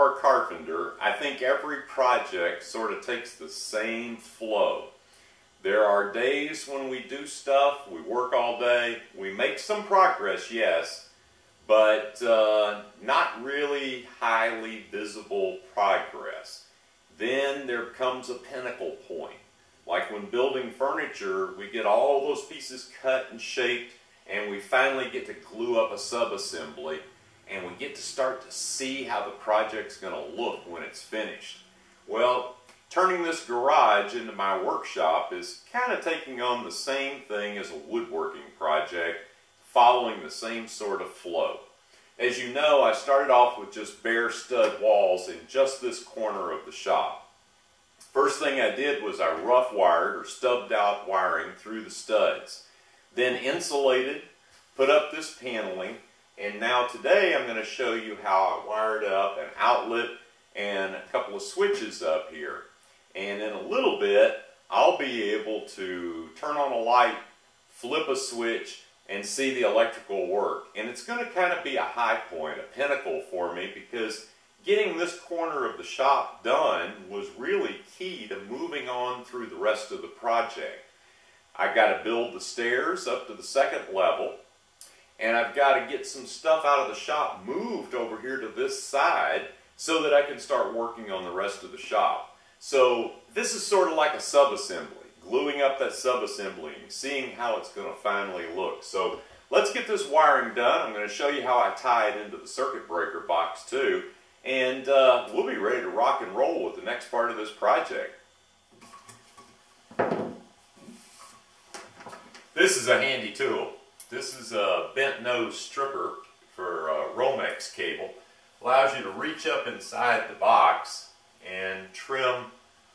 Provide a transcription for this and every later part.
hardcore carpenter, I think every project sort of takes the same flow. There are days when we do stuff, we work all day, we make some progress, yes, but not really highly visible progress. Then there comes a pinnacle point. Like when building furniture, we get all those pieces cut and shaped, and we finally get to glue up a sub-assembly, and we get to start to see how the project's going to look when it's finished. Well, turning this garage into my workshop is kind of taking on the same thing as a woodworking project, following the same sort of flow. As you know, I started off with just bare stud walls in just this corner of the shop. First thing I did was I rough wired or stubbed out wiring through the studs. Then insulated, put up this paneling, and now today I'm going to show you how I wired up an outlet and a couple of switches up here. And in a little bit, I'll be able to turn on a light, flip a switch, and see the electrical work. And it's going to kind of be a high point, a pinnacle for me, because getting this corner of the shop done was really key to moving on through the rest of the project. I've got to build the stairs up to the second level, and I've got to get some stuff out of the shop moved over here to this side so that I can start working on the rest of the shop. So this is sort of like a sub-assembly, gluing up that sub-assembly and seeing how it's going to finally look. So let's get this wiring done. I'm going to show you how I tie it into the circuit breaker box too, and we'll be ready to rock and roll with the next part of this project. This is a handy tool. This is a bent nose stripper for Romex cable. Allows you to reach up inside the box and trim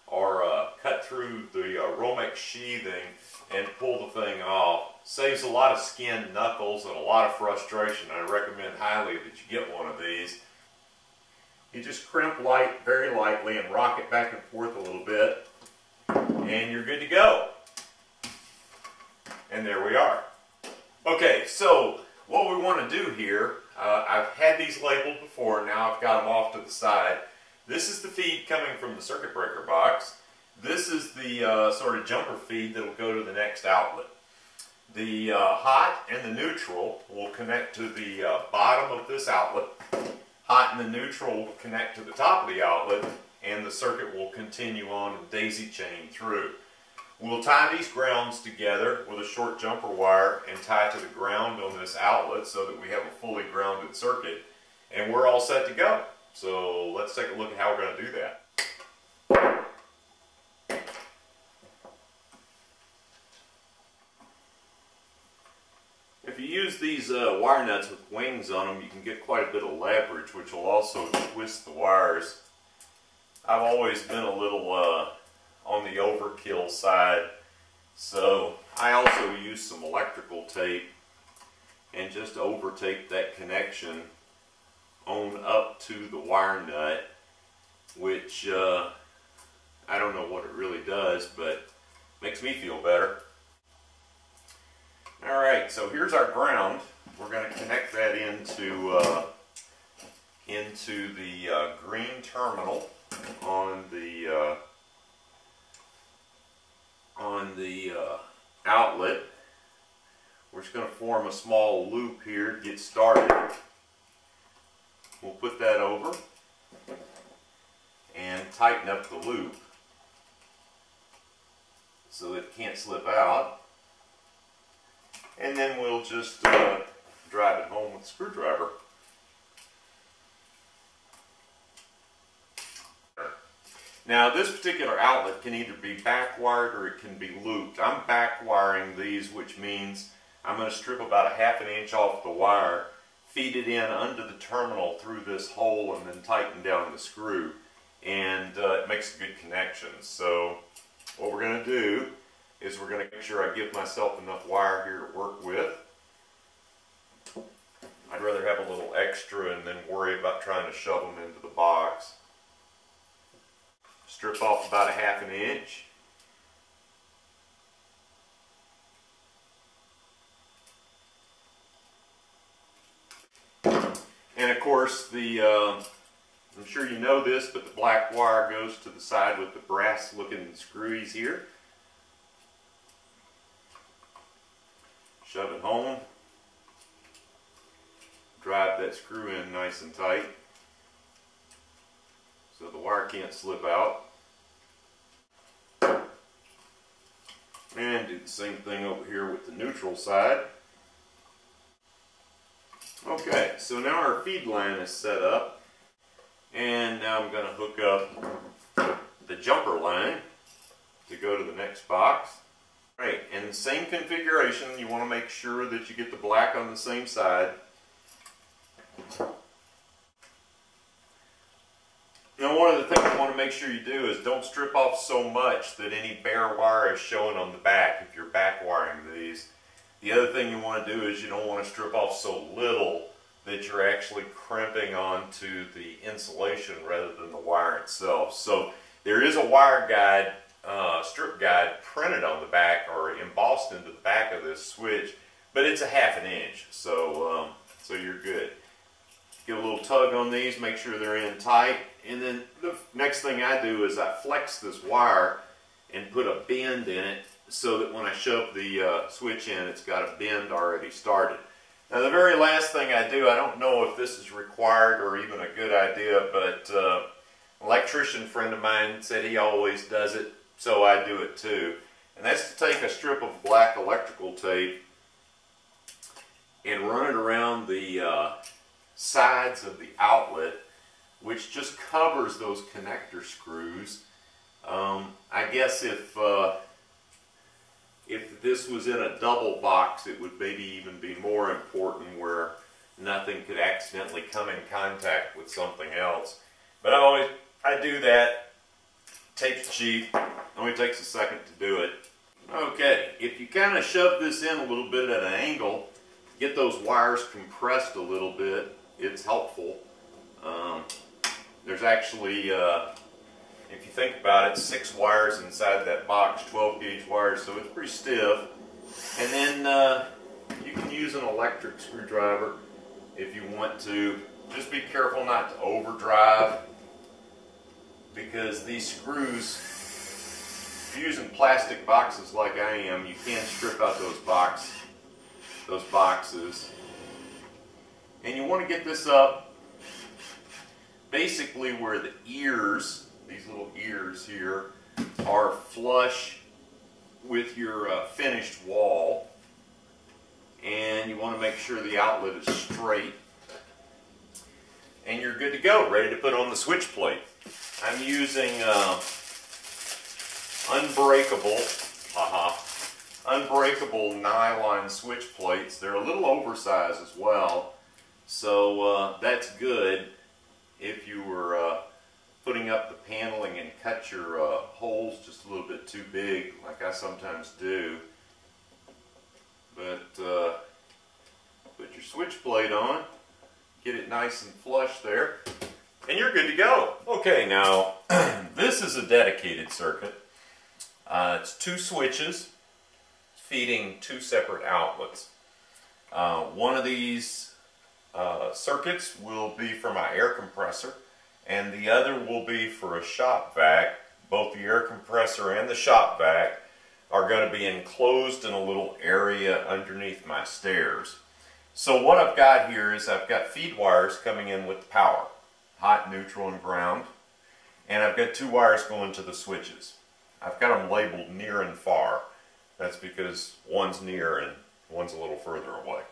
or cut through the Romex sheathing and pull the thing off. Saves a lot of skinned knuckles and a lot of frustration. I recommend highly that you get one of these. You just crimp very lightly and rock it back and forth a little bit, and you're good to go. And there we are. Okay, so what we want to do here, I've had these labeled before, now I've got them off to the side. This is the feed coming from the circuit breaker box. This is the sort of jumper feed that will go to the next outlet. The hot and the neutral will connect to the bottom of this outlet. Hot and the neutral will connect to the top of the outlet, and the circuit will continue on and daisy chain through. We'll tie these grounds together with a short jumper wire and tie it to the ground on this outlet so that we have a fully grounded circuit, and we're all set to go. So let's take a look at how we're going to do that. If you use these wire nuts with wings on them, you can get quite a bit of leverage, which will also twist the wires. I've always been a little on the overkill side, so I also use some electrical tape and just over tape that connection on up to the wire nut, which I don't know what it really does, but makes me feel better. Alright, so here's our ground. We're going to connect that into the green terminal on the outlet. We're just going to form a small loop here to get started. We'll put that over and tighten up the loop so that it can't slip out. And then we'll just drive it home with a screwdriver. Now this particular outlet can either be back wired or it can be looped. I'm back wiring these, which means I'm going to strip about 1/2 inch off the wire, feed it in under the terminal through this hole, and then tighten down the screw. And it makes a good connection. So what we're going to do is we're going to make sure I give myself enough wire here to work with. I'd rather have a little extra and then worry about trying to shove them into the box. Strip off about 1/2 inch. And of course the I'm sure you know this, but the black wire goes to the side with the brass looking screws here. Shove it home. Drive that screw in nice and tight so the wire can't slip out. And do the same thing over here with the neutral side. Okay, so now our feed line is set up, and now I'm going to hook up the jumper line to go to the next box. Right, and the same configuration, you want to make sure that you get the black on the same side. Now, one of the things you want to make sure you do is don't strip off so much that any bare wire is showing on the back if you're back wiring these. The other thing you want to do is you don't want to strip off so little that you're actually crimping onto the insulation rather than the wire itself. So there is a wire guide, strip guide printed on the back or embossed into the back of this switch, but it's a ½ inch, so you're good. Get a little tug on these, make sure they're in tight, and then the next thing I do is I flex this wire and put a bend in it so that when I shove the switch in, it's got a bend already started. Now the very last thing I do, I don't know if this is required or even a good idea, but an electrician friend of mine said he always does it, so I do it too. And that's to take a strip of black electrical tape and run it around the sides of the outlet, which just covers those connector screws. I guess if this was in a double box, it would maybe even be more important where nothing could accidentally come in contact with something else. But I do that. Tape's cheap. Only takes a second to do it. Okay, if you kind of shove this in a little bit at an angle, get those wires compressed a little bit, it's helpful. There's actually, if you think about it, 6 wires inside that box, 12 gauge wires, so it's pretty stiff. And then you can use an electric screwdriver if you want to. Just be careful not to overdrive, because these screws, if you're using plastic boxes like I am, you can strip out those boxes. And you want to get this up basically where the ears, these little ears here, are flush with your finished wall. And you want to make sure the outlet is straight. And you're good to go, ready to put on the switch plate. I'm using unbreakable nylon switch plates. They're a little oversized as well, so that's good if you were putting up the paneling and cut your holes just a little bit too big, like I sometimes do. But put your switch plate on, get it nice and flush there, and you're good to go. Okay, now this is a dedicated circuit. It's 2 switches feeding 2 separate outlets. One of these circuits will be for my air compressor, and the other will be for a shop vac. Both the air compressor and the shop vac are going to be enclosed in a little area underneath my stairs. So what I've got here is I've got feed wires coming in with the power, hot, neutral, and ground, and I've got 2 wires going to the switches. I've got them labeled near and far. That's because one's near and one's a little further away.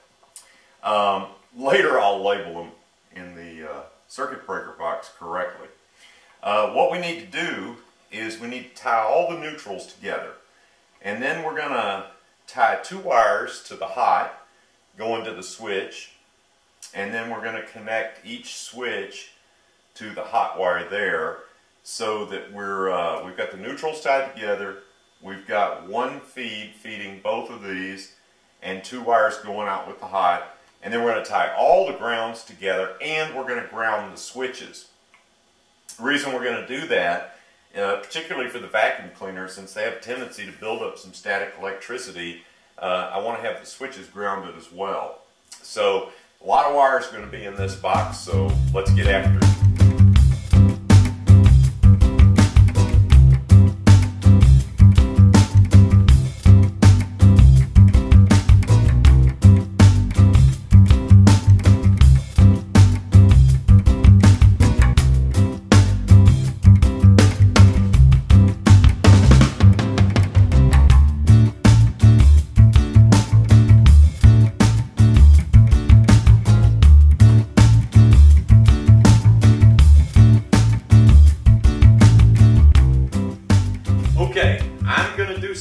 Later I'll label them in the circuit breaker box correctly. What we need to do is we need to tie all the neutrals together. And then we're going to tie 2 wires to the hot, going to the switch, and then we're going to connect each switch to the hot wire there, so that we've got the neutrals tied together, we've got 1 feed feeding both of these, and 2 wires going out with the hot, and then we're going to tie all the grounds together, and we're going to ground the switches. The reason we're going to do that, particularly for the vacuum cleaner, since they have a tendency to build up some static electricity, I want to have the switches grounded as well. So a lot of wires are going to be in this box, so let's get after it.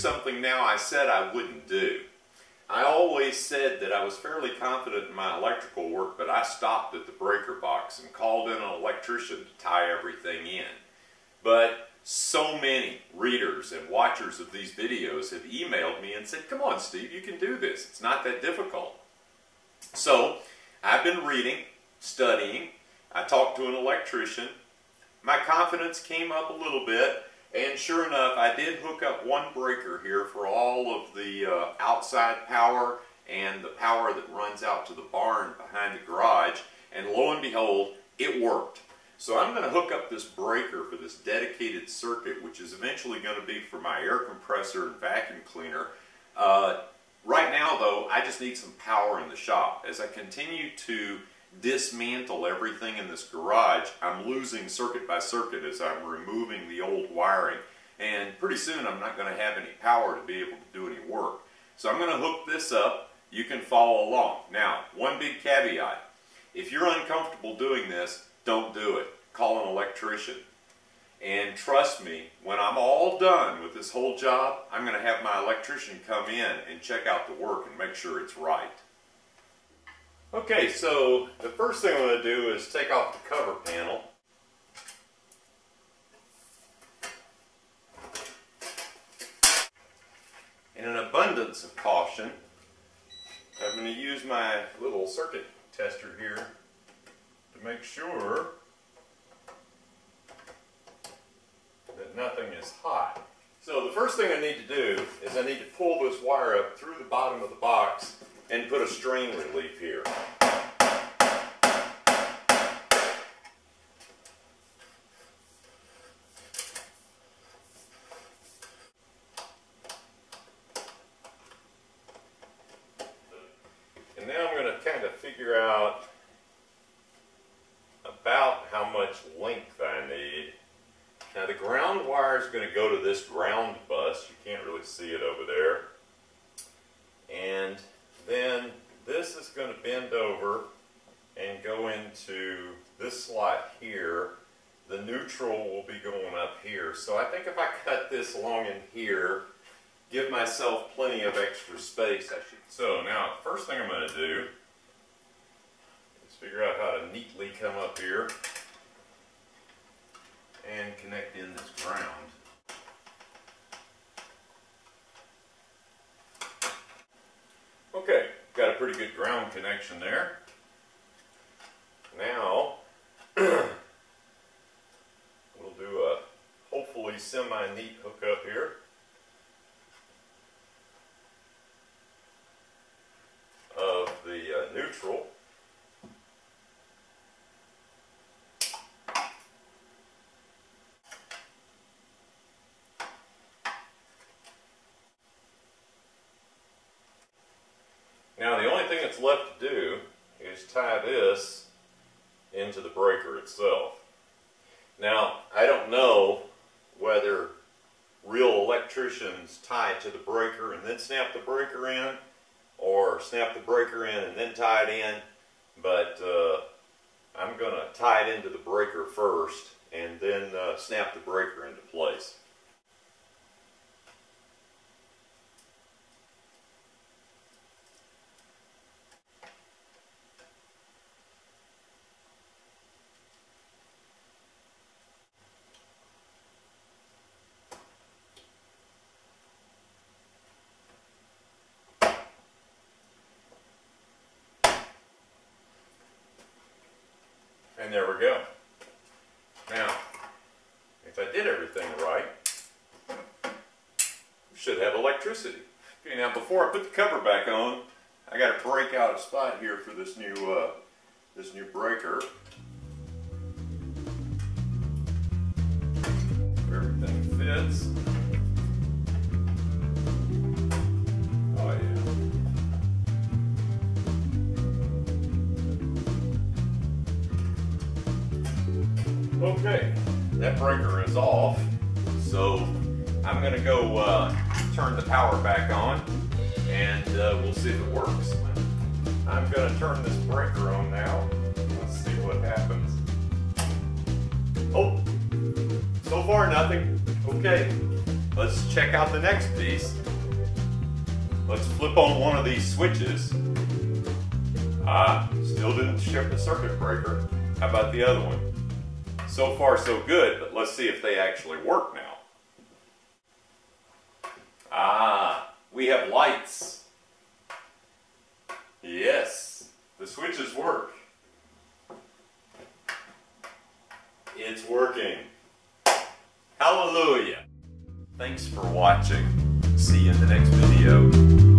something now I said I wouldn't do. I always said that I was fairly confident in my electrical work, but I stopped at the breaker box and called in an electrician to tie everything in. But so many readers and watchers of these videos have emailed me and said, "Come on, Steve, you can do this. It's not that difficult." So I've been reading, studying. I talked to an electrician. My confidence came up a little bit, and sure enough, I did hook up one breaker here for all of the outside power and the power that runs out to the barn behind the garage, and lo and behold, it worked. So I'm going to hook up this breaker for this dedicated circuit, which is eventually going to be for my air compressor and vacuum cleaner. Right now, though, I just need some power in the shop. As I continue to dismantle everything in this garage, I'm losing circuit by circuit as I'm removing the old wiring. And pretty soon I'm not going to have any power to be able to do any work. So I'm going to hook this up. You can follow along. Now, one big caveat. If you're uncomfortable doing this, don't do it. Call an electrician. And trust me, when I'm all done with this whole job, I'm going to have my electrician come in and check out the work and make sure it's right. Okay, so the first thing I'm going to do is take off the cover panel. In an abundance of caution, I'm going to use my little circuit tester here to make sure that nothing is hot. So the first thing I need to do is I need to pull this wire up through the bottom of the box and put a strain relief here. And now I'm going to kind of figure out about how much length I need. Now the ground wire is going to go to this ground bus. You can't really see it over there. And then this is going to bend over and go into this slot here. The neutral will be going up here. So I think if I cut this along in here, give myself plenty of extra space. So now, first thing I'm going to do is figure out how to neatly come up here and connect in this ground. Okay, got a pretty good ground connection there. Now, we'll do a hopefully semi-neat hookup here. Of the neutral. Now the only thing that's left to do is tie this into the breaker itself. Now I don't know whether real electricians tie it to the breaker and then snap the breaker in, or snap the breaker in and then tie it in, but I'm going to tie it into the breaker first and then snap the breaker into place. And there we go. Now, if I did everything right, we should have electricity. Okay, now before I put the cover back on, I got to break out a spot here for this new breaker. Everything fits. Oh yeah. Okay, that breaker is off, so I'm going to go turn the power back on, and we'll see if it works. I'm going to turn this breaker on now. Let's see what happens. Oh, so far nothing. Okay, let's check out the next piece. Let's flip on one of these switches. Still didn't ship the circuit breaker. How about the other one? So far so good, but let's see if they actually work now. We have lights. Yes, the switches work. It's working. Hallelujah. Thanks for watching. See you in the next video.